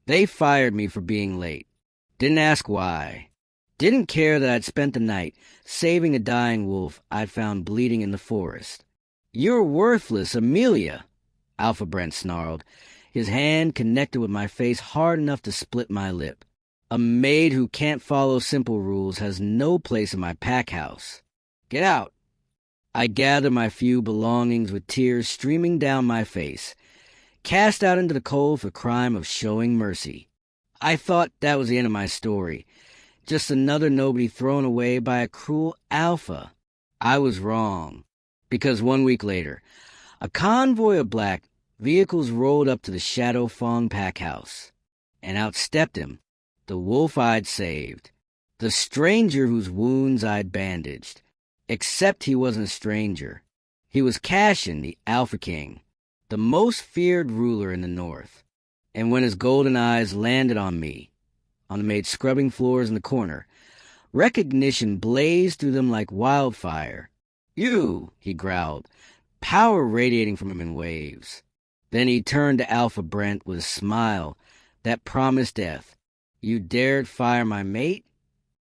They fired me for being late. Didn't ask why. Didn't care that I'd spent the night saving a dying wolf I'd found bleeding in the forest. "You're worthless, Amelia," Alpha Brent snarled. His hand connected with my face hard enough to split my lip. "A maid who can't follow simple rules has no place in my pack house. Get out." I gathered my few belongings with tears streaming down my face, cast out into the cold for crime of showing mercy. I thought that was the end of my story. Just another nobody thrown away by a cruel alpha. I was wrong. Because 1 week later, a convoy of black vehicles rolled up to the Shadow Fang Pack house, and out stepped him, the wolf I'd saved, the stranger whose wounds I'd bandaged. Except he wasn't a stranger. He was Cassian, the Alpha King, the most feared ruler in the north. And when his golden eyes landed on me, on the maid scrubbing floors in the corner, recognition blazed through them like wildfire. "You," he growled, power radiating from him in waves. Then he turned to Alpha Brent with a smile that promised death. "You dared fire my mate?"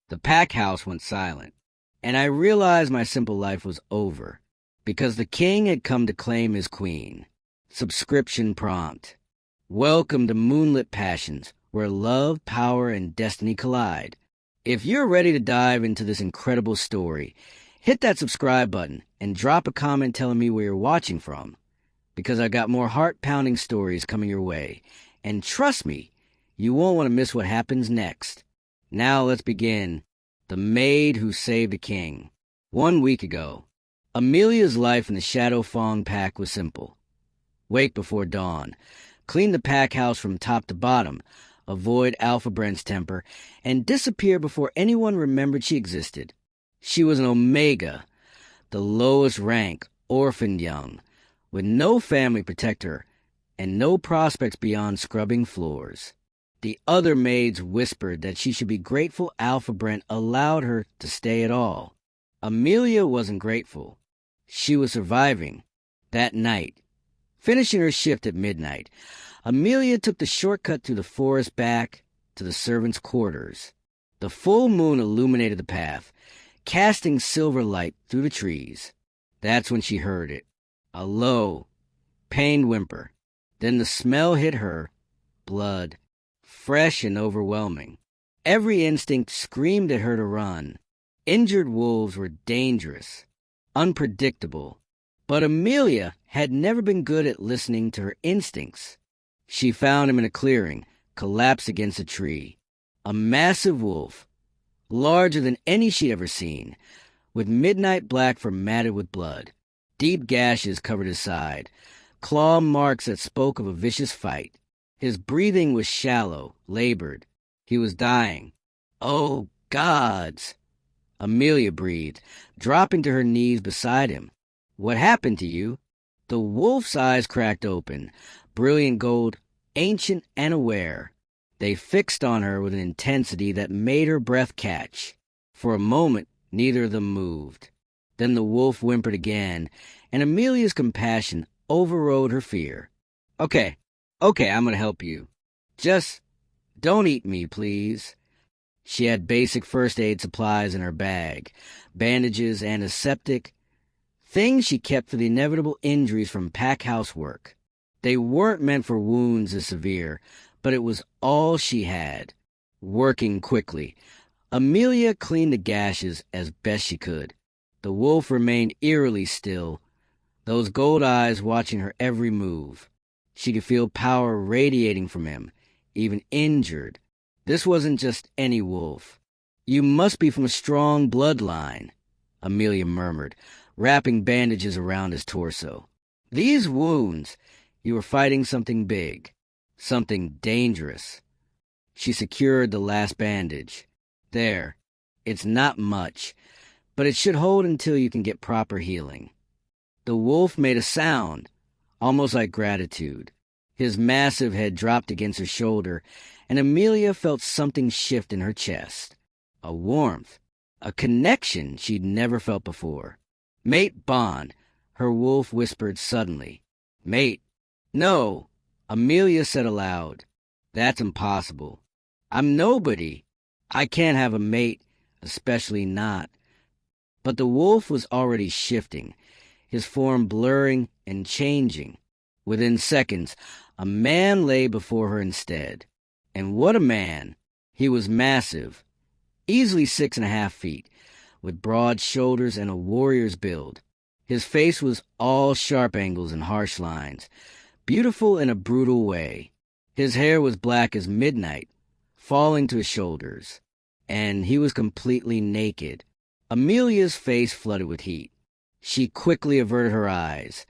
The pack house went silent, and I realized my simple life was over, because the king had come to claim his queen. Subscription prompt. Welcome to Moonlit Passions, where love, power, and destiny collide. If you're ready to dive into this incredible story, hit that subscribe button and drop a comment telling me where you're watching from, because I've got more heart-pounding stories coming your way. And trust me, you won't want to miss what happens next. Now let's begin. The Maid Who Saved a King. 1 week ago, Amelia's life in the Shadow Fang Pack was simple. Wake before dawn, clean the pack house from top to bottom, avoid Alpha Brent's temper, and disappear before anyone remembered she existed. She was an Omega, the lowest rank, orphaned young, with no family to protect her, and no prospects beyond scrubbing floors. The other maids whispered that she should be grateful Alpha Brent allowed her to stay at all. Amelia wasn't grateful. She was surviving. That night, finishing her shift at midnight, Amelia took the shortcut through the forest back to the servants' quarters. The full moon illuminated the path, casting silver light through the trees. That's when she heard it. A low, pained whimper. Then the smell hit her. Blood. Fresh and overwhelming. Every instinct screamed at her to run. Injured wolves were dangerous, unpredictable. But Amelia had never been good at listening to her instincts. She found him in a clearing, collapsed against a tree. A massive wolf, larger than any she'd ever seen, with midnight black fur matted with blood. Deep gashes covered his side, claw marks that spoke of a vicious fight. His breathing was shallow, labored. He was dying. "Oh, gods!" Amelia breathed, dropping to her knees beside him. "What happened to you?" The wolf's eyes cracked open, brilliant gold, ancient and aware. They fixed on her with an intensity that made her breath catch. For a moment, neither of them moved. Then the wolf whimpered again, and Amelia's compassion overrode her fear. Okay, I'm gonna help you. Just don't eat me, please." She had basic first aid supplies in her bag, bandages, antiseptic, things she kept for the inevitable injuries from pack house work. They weren't meant for wounds as severe, but it was all she had. Working quickly, Amelia cleaned the gashes as best she could. The wolf remained eerily still, those gold eyes watching her every move. She could feel power radiating from him, even injured. This wasn't just any wolf. "You must be from a strong bloodline," Amelia murmured, wrapping bandages around his torso. "These wounds, you were fighting something big, something dangerous." She secured the last bandage. "There, it's not much, but it should hold until you can get proper healing." The wolf made a sound, almost like gratitude. His massive head dropped against her shoulder, and Amelia felt something shift in her chest. A warmth, a connection she'd never felt before. "Mate bond," her wolf whispered suddenly. "Mate." "No," Amelia said aloud. That's impossible. I'm nobody. I can't have a mate, especially not. But the wolf was already shifting, his form blurring and changing. Within seconds, a man lay before her instead. And what a man! He was massive, easily 6.5 feet, with broad shoulders and a warrior's build. His face was all sharp angles and harsh lines, beautiful in a brutal way. His hair was black as midnight, falling to his shoulders, and he was completely naked. Amelia's face flooded with heat. She quickly averted her eyes,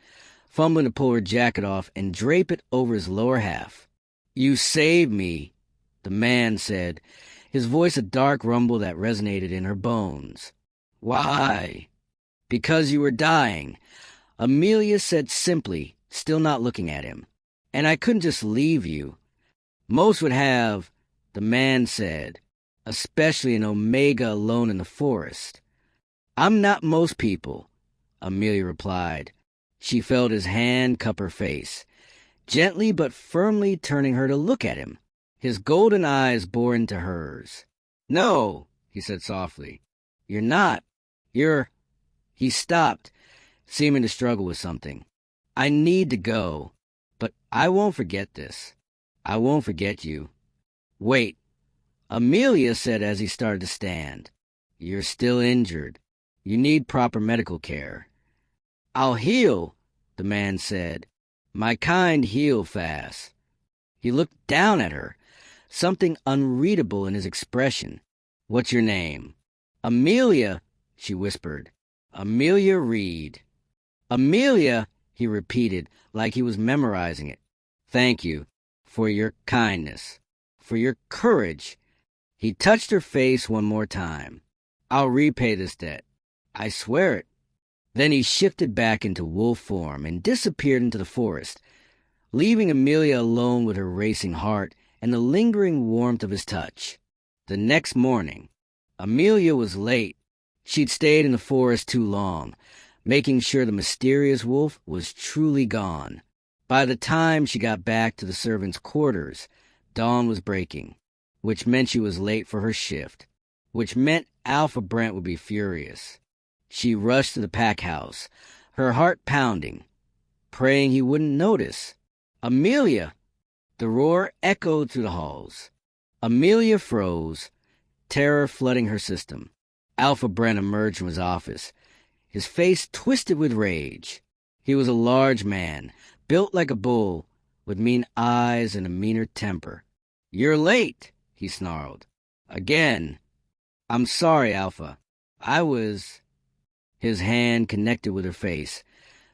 fumbling to pull her jacket off and drape it over his lower half. "You saved me," the man said, his voice a dark rumble that resonated in her bones. "Why?" "Because you were dying," Amelia said simply, still not looking at him. "And I couldn't just leave you. Most would have," the man said, "especially an Omega alone in the forest." "I'm not most people," Amelia replied. She felt his hand cup her face, gently but firmly turning her to look at him. His golden eyes bore into hers. "No," he said softly. "You're not. You're—" He stopped, seeming to struggle with something. "I need to go, but I won't forget this. I won't forget you." "Wait," Amelia said as he started to stand. "You're still injured. You need proper medical care." "I'll heal," the man said. "My kind heal fast." He looked down at her, something unreadable in his expression. "What's your name?" "Amelia," she whispered. "Amelia Reed." "Amelia," he repeated like he was memorizing it. "Thank you for your kindness, for your courage." He touched her face one more time. "I'll repay this debt. I swear it." Then he shifted back into wolf form and disappeared into the forest, leaving Amelia alone with her racing heart and the lingering warmth of his touch. The next morning, Amelia was late. She'd stayed in the forest too long, making sure the mysterious wolf was truly gone. By the time she got back to the servants' quarters, dawn was breaking, which meant she was late for her shift, which meant Alpha Brent would be furious. She rushed to the pack house, her heart pounding, praying he wouldn't notice. "Amelia!" The roar echoed through the halls. Amelia froze, terror flooding her system. Alpha Brent emerged from his office, his face twisted with rage. He was a large man, built like a bull, with mean eyes and a meaner temper. "You're late," he snarled. "Again." "I'm sorry, Alpha. I was—" His hand connected with her face,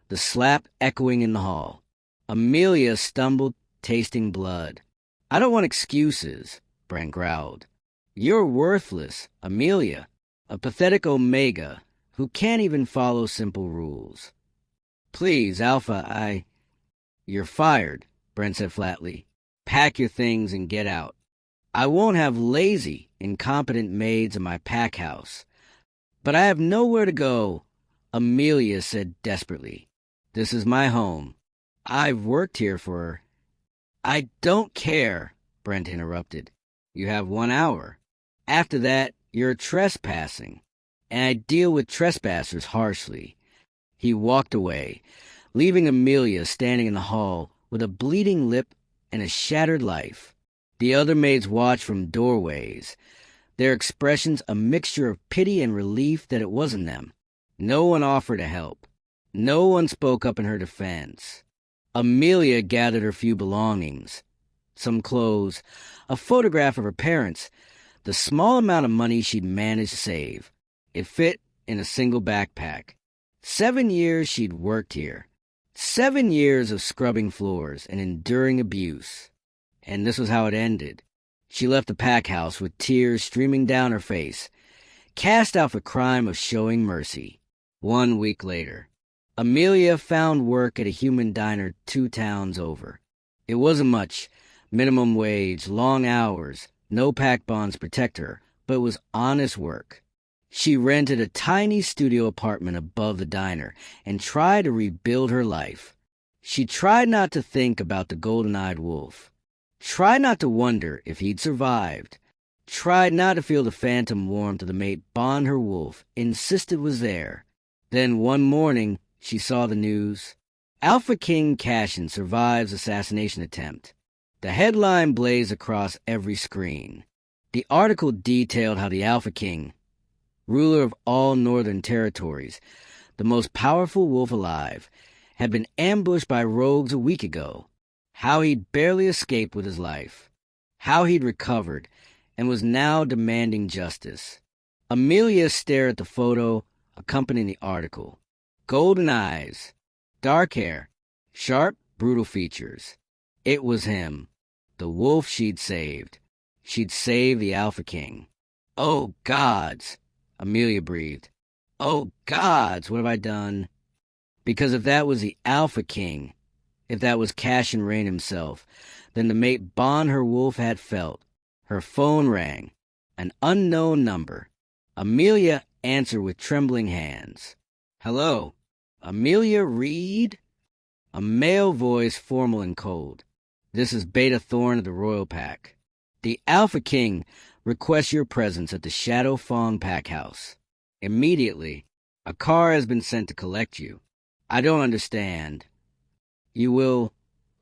the slap echoing in the hall. Amelia stumbled, tasting blood. "I don't want excuses," Brent growled. "You're worthless, Amelia, a pathetic Omega who can't even follow simple rules." "Please, Alpha, You're fired," Brent said flatly. "Pack your things and get out. I won't have lazy, incompetent maids in my pack house." "But I have nowhere to go," Amelia said desperately. "This is my home. I've worked here for—" "I don't care," Brent interrupted. "You have 1 hour. After that, you're trespassing, and I deal with trespassers harshly." He walked away, leaving Amelia standing in the hall with a bleeding lip and a shattered life. The other maids watched from doorways, their expressions a mixture of pity and relief that it wasn't them. No one offered to help. No one spoke up in her defense. Amelia gathered her few belongings, some clothes, a photograph of her parents, the small amount of money she'd managed to save. It fit in a single backpack. 7 years she'd worked here. 7 years of scrubbing floors and enduring abuse. And this was how it ended. She left the pack house with tears streaming down her face, cast out for crime of showing mercy. 1 week later, Amelia found work at a human diner 2 towns over. It wasn't much, minimum wage, long hours, no pack bonds protect her, but it was honest work. She rented a tiny studio apartment above the diner and tried to rebuild her life. She tried not to think about the golden-eyed wolf. Tried not to wonder if he'd survived. Tried not to feel the phantom warmth of the mate Bond her wolf insisted was there. Then one morning, she saw the news. Alpha King Cassian survives assassination attempt. The headline blazed across every screen. The article detailed how the Alpha King, ruler of all northern territories, the most powerful wolf alive, had been ambushed by rogues a week ago. How he'd barely escaped with his life. How he'd recovered and was now demanding justice. Amelia stared at the photo accompanying the article. Golden eyes, dark hair, sharp, brutal features. It was him, the wolf she'd saved. She'd saved the Alpha King. Oh, gods, Amelia breathed. Oh, gods, what have I done? Because if that was the Alpha King, if that was Cassian Rain himself, then the mate Bond her wolf had felt. Her phone rang. An unknown number. Amelia answered with trembling hands. Hello, Amelia Reed? A male voice, formal and cold. This is Beta Thorn of the Royal Pack. The Alpha King requests your presence at the Shadow Fang Pack house. Immediately. A car has been sent to collect you. I don't understand. You will,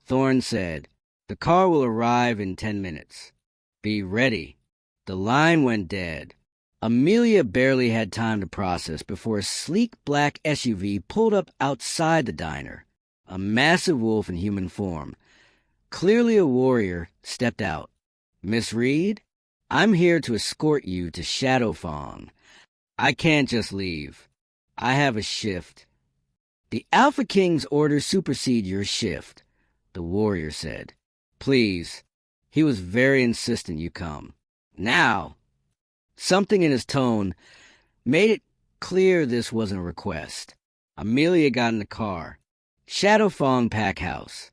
Thorn said. The car will arrive in 10 minutes. Be ready. The line went dead. Amelia barely had time to process before a sleek black SUV pulled up outside the diner. A massive wolf in human form, clearly a warrior, stepped out. Miss Reed, I'm here to escort you to Shadow Fang. I can't just leave. I have a shift. The Alpha King's orders supersede your shift, the warrior said. Please. He was very insistent you come. Now. Something in his tone made it clear this wasn't a request. Amelia got in the car. Shadow Fang Pack House.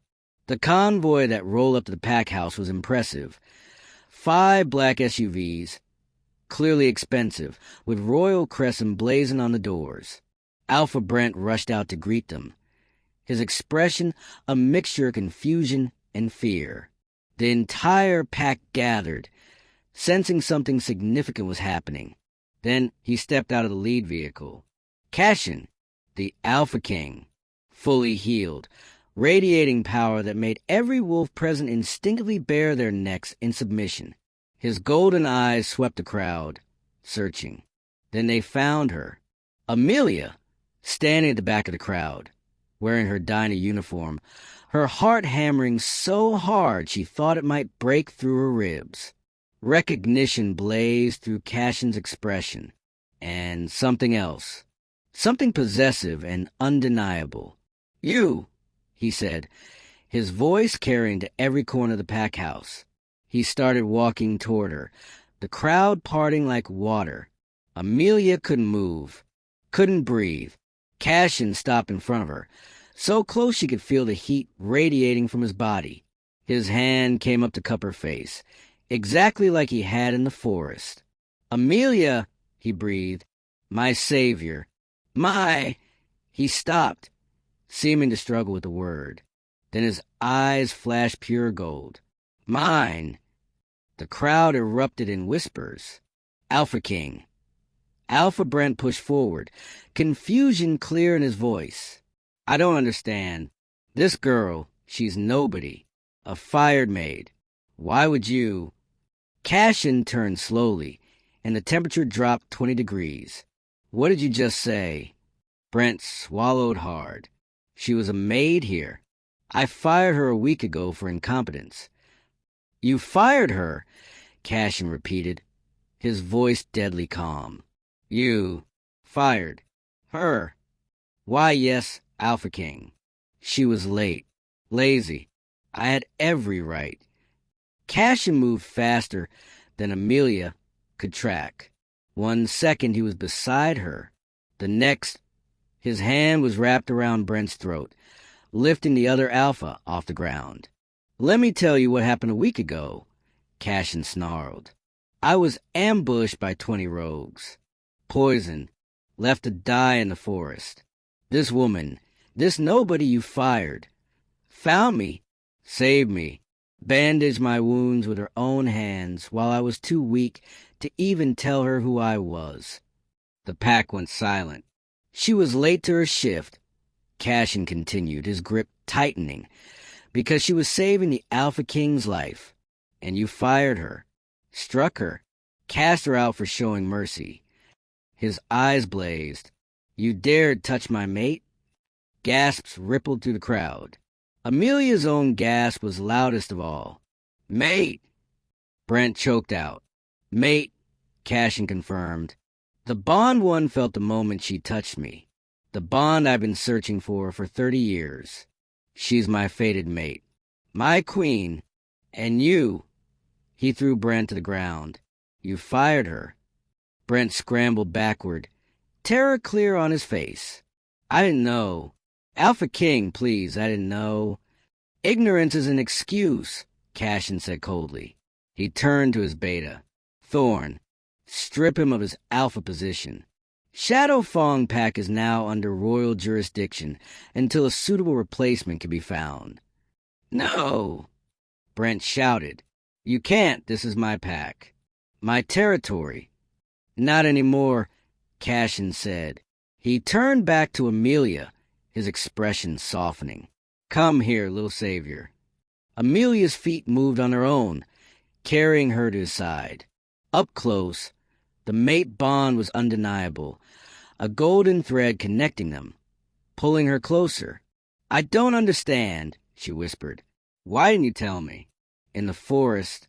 The convoy that rolled up to the pack house was impressive. 5 black SUVs, clearly expensive, with royal crests emblazoned on the doors. Alpha Brent rushed out to greet them, his expression a mixture of confusion and fear. The entire pack gathered, sensing something significant was happening. Then he stepped out of the lead vehicle. Cassian, the Alpha King, fully healed, radiating power that made every wolf present instinctively bare their necks in submission. His golden eyes swept the crowd, searching. Then they found her. Amelia, standing at the back of the crowd, wearing her diner uniform, her heart hammering so hard she thought it might break through her ribs. Recognition blazed through Cassian's expression. And something else. Something possessive and undeniable. You, he said, his voice carrying to every corner of the pack house. He started walking toward her, the crowd parting like water. Amelia couldn't move, couldn't breathe. Cassian stopped in front of her, so close she could feel the heat radiating from his body. His hand came up to cup her face, exactly like he had in the forest. Amelia, he breathed, my savior. My... He stopped, seeming to struggle with the word. Then his eyes flashed pure gold. Mine. The crowd erupted in whispers. Alpha King. Alpha Brent pushed forward, confusion clear in his voice. I don't understand. This girl, she's nobody. A fired maid. Why would you... Cassian turned slowly, and the temperature dropped 20 degrees. What did you just say? Brent swallowed hard. She was a maid here. I fired her a week ago for incompetence. You fired her, Cassian repeated, his voice deadly calm. You fired her. Why, yes, Alpha King. She was late, lazy. I had every right. Cassian moved faster than Amelia could track. 1 second he was beside her. The next, his hand was wrapped around Brent's throat, lifting the other Alpha off the ground. Let me tell you what happened a week ago, Cassian snarled. I was ambushed by 20 rogues. Poisoned, left to die in the forest. This woman, this nobody you fired, found me, saved me. bandaged my wounds with her own hands while I was too weak to even tell her who I was. The pack went silent. She was late to her shift, Cassian continued, his grip tightening, because she was saving the Alpha King's life. And you fired her, struck her, cast her out for showing mercy. His eyes blazed. You dared touch my mate? Gasps rippled through the crowd. Amelia's own gasp was loudest of all. Mate! Brent choked out. Mate, Cassian confirmed. The bond one felt the moment she touched me. The bond I've been searching for 30 years. She's my fated mate. My queen. And you. He threw Brent to the ground. You fired her. Brent scrambled backward, terror clear on his face. I didn't know. Alpha King, please, I didn't know. Ignorance is an excuse, Cassian said coldly. He turned to his beta. Thorn, strip him of his alpha position. Shadow Fang Pack is now under royal jurisdiction until a suitable replacement can be found. No! Brent shouted. You can't, this is my pack. My territory. Not anymore, Cassian said. He turned back to Amelia, his expression softening. Come here, little savior. Amelia's feet moved on their own, carrying her to his side. Up close, the mate bond was undeniable, a golden thread connecting them, pulling her closer. I don't understand, she whispered. Why didn't you tell me? In the forest.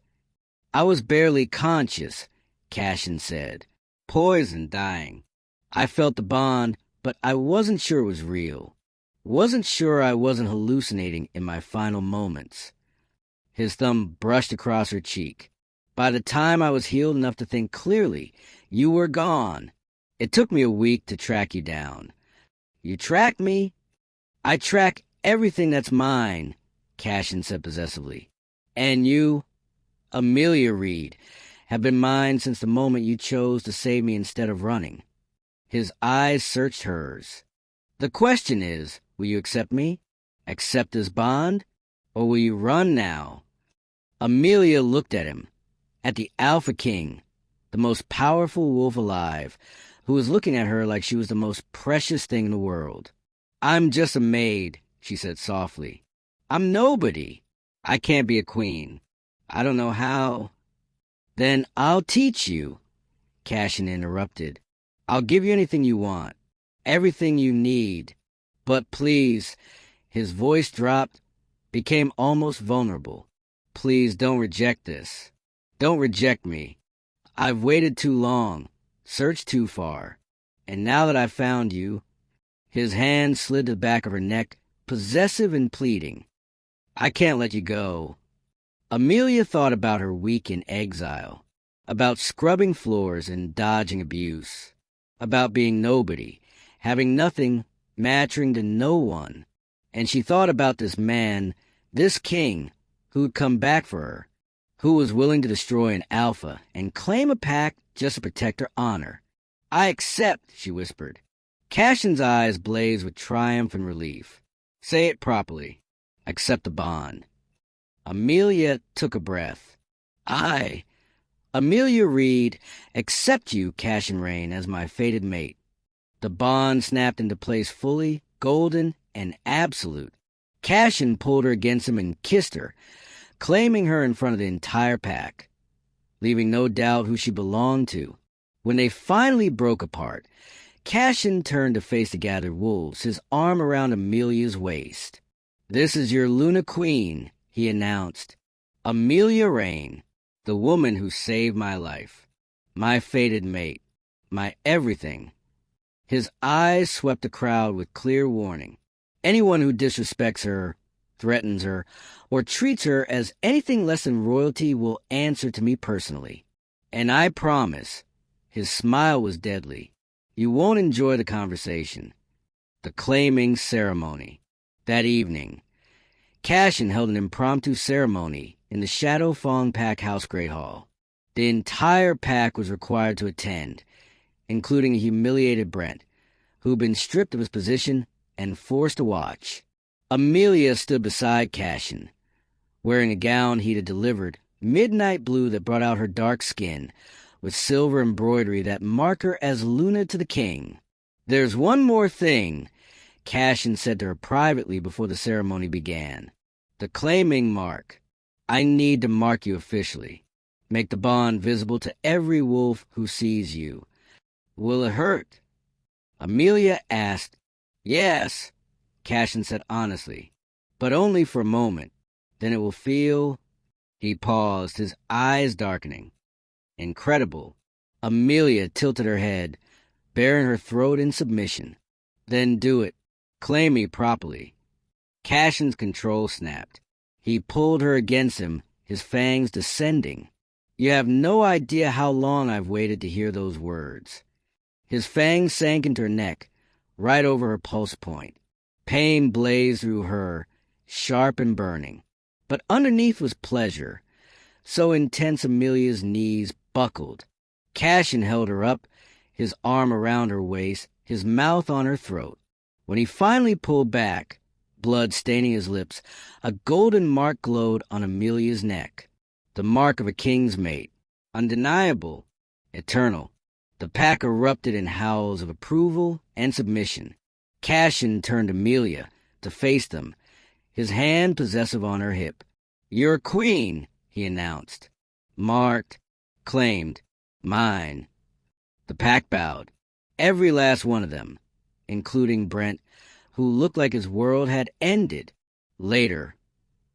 I was barely conscious, Cassian said. Poisoned, dying. I felt the bond, but I wasn't sure it was real. Wasn't sure I wasn't hallucinating in my final moments. His thumb brushed across her cheek. By the time I was healed enough to think clearly, you were gone. It took me a week to track you down. You tracked me? I track everything that's mine, Cassian said possessively. And you, Amelia Reed, have been mine since the moment you chose to save me instead of running. His eyes searched hers. The question is, will you accept me? Accept this bond? Or will you run now? Amelia looked at him, at the Alpha King, the most powerful wolf alive, who was looking at her like she was the most precious thing in the world. I'm just a maid, she said softly. I'm nobody. I can't be a queen. I don't know how. Then I'll teach you, Cassian interrupted. I'll give you anything you want, everything you need. But please, his voice dropped, became almost vulnerable. Please don't reject this. Don't reject me. I've waited too long, searched too far. And now that I've found you, his hand slid to the back of her neck, possessive and pleading. I can't let you go. Amelia thought about her week in exile, about scrubbing floors and dodging abuse, about being nobody, having nothing, mattering to no one. And she thought about this man, this king, who'd come back for her, who was willing to destroy an alpha and claim a pack just to protect her honor. I accept, she whispered. Cassian's eyes blazed with triumph and relief. Say it properly. Accept the bond. Amelia took a breath. Amelia Reed, accept you, Cassian Rain, as my fated mate. The bond snapped into place fully, golden, and absolute. Cassian pulled her against him and kissed her, claiming her in front of the entire pack, leaving no doubt who she belonged to. When they finally broke apart, Cassian turned to face the gathered wolves, his arm around Amelia's waist. This is your Luna Queen, he announced. Amelia Rain, the woman who saved my life, my fated mate, my everything. His eyes swept the crowd with clear warning. Anyone who disrespects her, threatens her, or treats her as anything less than royalty will answer to me personally. And I promise, his smile was deadly, you won't enjoy the conversation. The claiming ceremony. That evening, Cassian held an impromptu ceremony in the Shadow Fang Pack House Great Hall. The entire pack was required to attend, including a humiliated Brent, who had been stripped of his position and forced to watch. Amelia stood beside Cassian, wearing a gown he'd had delivered, midnight blue that brought out her dark skin, with silver embroidery that marked her as Luna to the king. "There's one more thing," Cassian said to her privately before the ceremony began. "The claiming mark. I need to mark you officially. Make the bond visible to every wolf who sees you. Will it hurt?" Amelia asked. "Yes," Cassian said honestly, "but only for a moment. Then it will feel—" He paused, his eyes darkening. "Incredible." Amelia tilted her head, baring her throat in submission. "Then do it. Claim me properly." Cassian's control snapped. He pulled her against him, his fangs descending. "You have no idea how long I've waited to hear those words." His fangs sank into her neck, right over her pulse point. Pain blazed through her, sharp and burning. But underneath was pleasure, so intense Amelia's knees buckled. Cassian held her up, his arm around her waist, his mouth on her throat. When he finally pulled back, blood staining his lips, a golden mark glowed on Amelia's neck. The mark of a king's mate. Undeniable. Eternal. The pack erupted in howls of approval and submission. Cassian turned Amelia to face them, his hand possessive on her hip. "You're queen," he announced. "Marked. Claimed. Mine." The pack bowed. Every last one of them, including Brent, who looked like his world had ended. Later,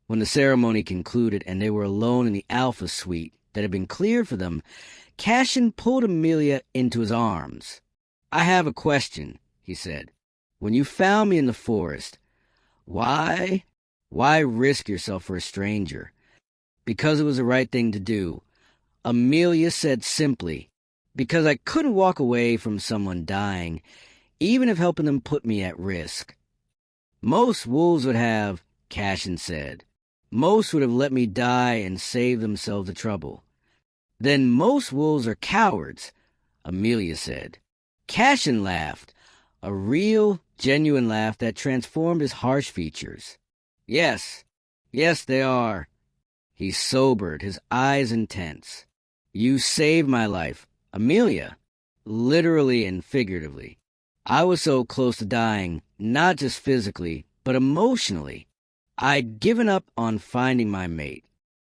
when the ceremony concluded and they were alone in the Alpha suite that had been cleared for them, Cassian pulled Amelia into his arms. "I have a question," he said. "When you found me in the forest, why risk yourself for a stranger?" "Because it was the right thing to do," Amelia said simply. "Because I couldn't walk away from someone dying, even if helping them put me at risk." "Most wolves would have," Cassian said. "Most would have let me die and saved themselves the trouble." "Then most wolves are cowards," Amelia said. Cassian laughed, a real, genuine laugh that transformed his harsh features. Yes, they are." He sobered, his eyes intense. "You saved my life, Amelia, literally and figuratively. I was so close to dying, not just physically, but emotionally. I'd given up on finding my mate,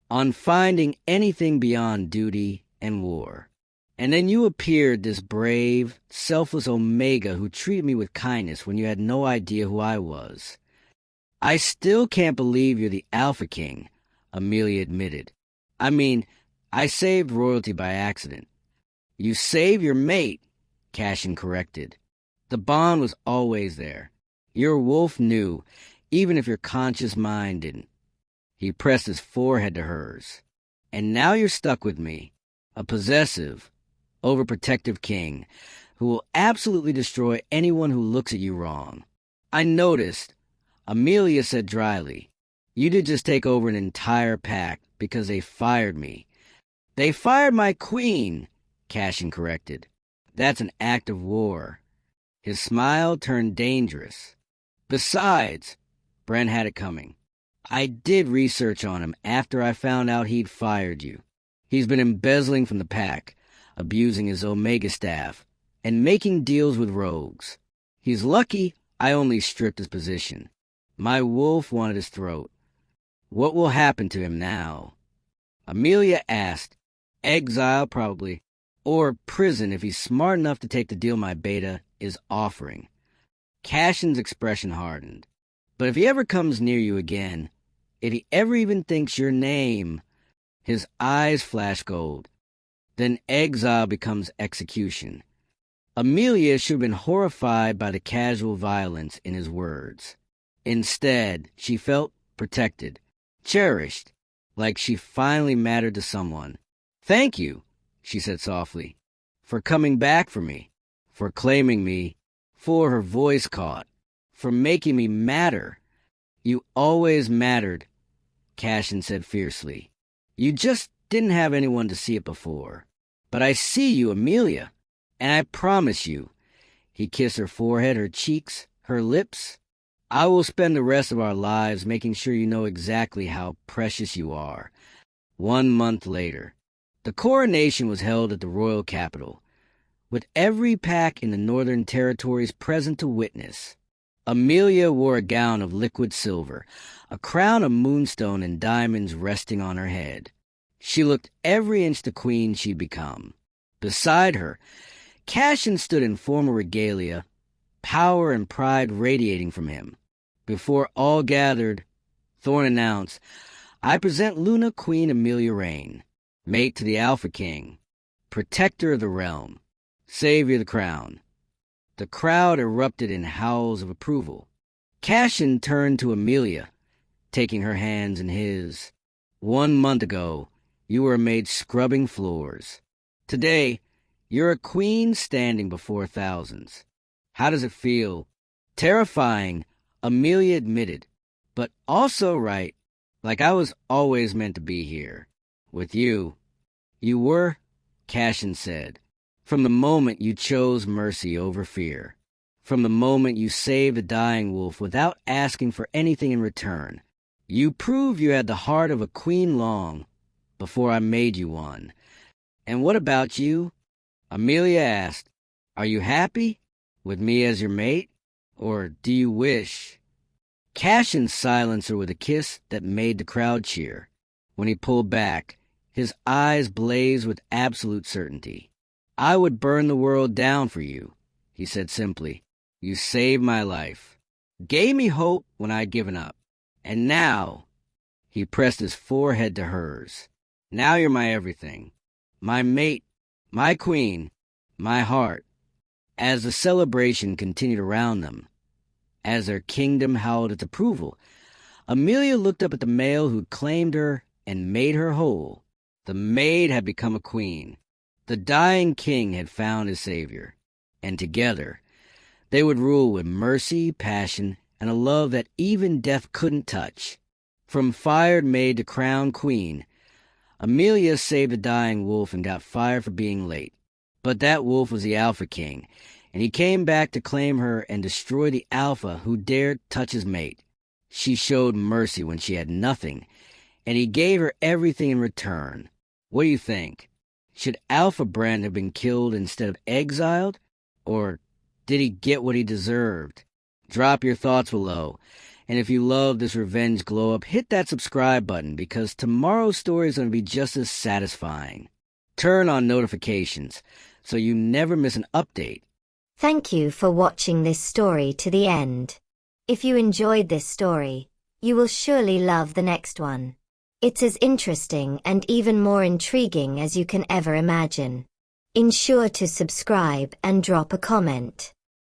on finding anything beyond duty and war. And then you appeared, this brave, selfless Omega who treated me with kindness when you had no idea who I was." "I still can't believe you're the Alpha King," Amelia admitted. "I mean, I saved royalty by accident." "You saved your mate," Cassian corrected. "The bond was always there. Your wolf knew, even if your conscious mind didn't." He pressed his forehead to hers. "And now you're stuck with me, a possessive, overprotective king who will absolutely destroy anyone who looks at you wrong." "I noticed," Amelia said dryly. "You did just take over an entire pack because they fired me." "They fired my queen," Cassian corrected. "That's an act of war." His smile turned dangerous. "Besides," Brent had it coming, "I did research on him after I found out he'd fired you. He's been embezzling from the pack, abusing his Omega staff, and making deals with rogues. He's lucky I only stripped his position. My wolf wanted his throat. What will happen to him now?" Amelia asked. "Exile, probably. Or prison if he's smart enough to take the deal my beta is offering." Cassian's expression hardened. "But if he ever comes near you again, if he ever even thinks your name—" His eyes flashed gold. "Then exile becomes execution." Amelia should have been horrified by the casual violence in his words. Instead, she felt protected, cherished, like she finally mattered to someone. "Thank you," she said softly, "for coming back for me, for claiming me, for," her voice caught, "for making me matter." "You always mattered," Cassian said fiercely. "You just didn't have anyone to see it before. But I see you, Amelia, and I promise you," he kissed her forehead, her cheeks, her lips, I will spend the rest of our lives making sure you know exactly how precious you are. 1 month later, the coronation was held at the royal capital, with every pack in the Northern Territories present to witness. Amelia wore a gown of liquid silver, a crown of moonstone and diamonds resting on her head. She looked every inch the queen she'd become. Beside her, Cassian stood in formal regalia, power and pride radiating from him. Before all gathered, Thorn announced, "I present Luna Queen Amelia Rain, mate to the Alpha King, protector of the realm, savior of the crown." The crowd erupted in howls of approval. Cassian turned to Amelia, taking her hands in his. "1 month ago, you were a maid scrubbing floors. Today, you're a queen standing before thousands. How does it feel?" "Terrifying," Amelia admitted, "but also right, like I was always meant to be here. With you." "You were," Cassian said, "from the moment you chose mercy over fear. From the moment you saved a dying wolf without asking for anything in return. You proved you had the heart of a queen long before I made you one." "And what about you?" Amelia asked. "Are you happy with me as your mate? Or do you wish?" Cassian silenced her with a kiss that made the crowd cheer. When he pulled back, his eyes blazed with absolute certainty. "I would burn the world down for you," he said simply. "You saved my life, gave me hope when I'd given up. And now," he pressed his forehead to hers, "now you're my everything. My mate, my queen, my heart." As the celebration continued around them, as their kingdom howled its approval, Amelia looked up at the male who'd claimed her and made her whole. The maid had become a queen. The dying king had found his savior. And together, they would rule with mercy, passion, and a love that even death couldn't touch. From fired maid to crowned queen, Amelia saved a dying wolf and got fired for being late. But that wolf was the Alpha King, and he came back to claim her and destroy the Alpha who dared touch his mate. She showed mercy when she had nothing, and he gave her everything in return. What do you think? Should Alpha Brent have been killed instead of exiled? Or did he get what he deserved? Drop your thoughts below. And if you love this revenge glow-up, hit that subscribe button because tomorrow's story is going to be just as satisfying. Turn on notifications so you never miss an update. Thank you for watching this story to the end. If you enjoyed this story, you will surely love the next one. It's as interesting and even more intriguing as you can ever imagine. Ensure to subscribe and drop a comment.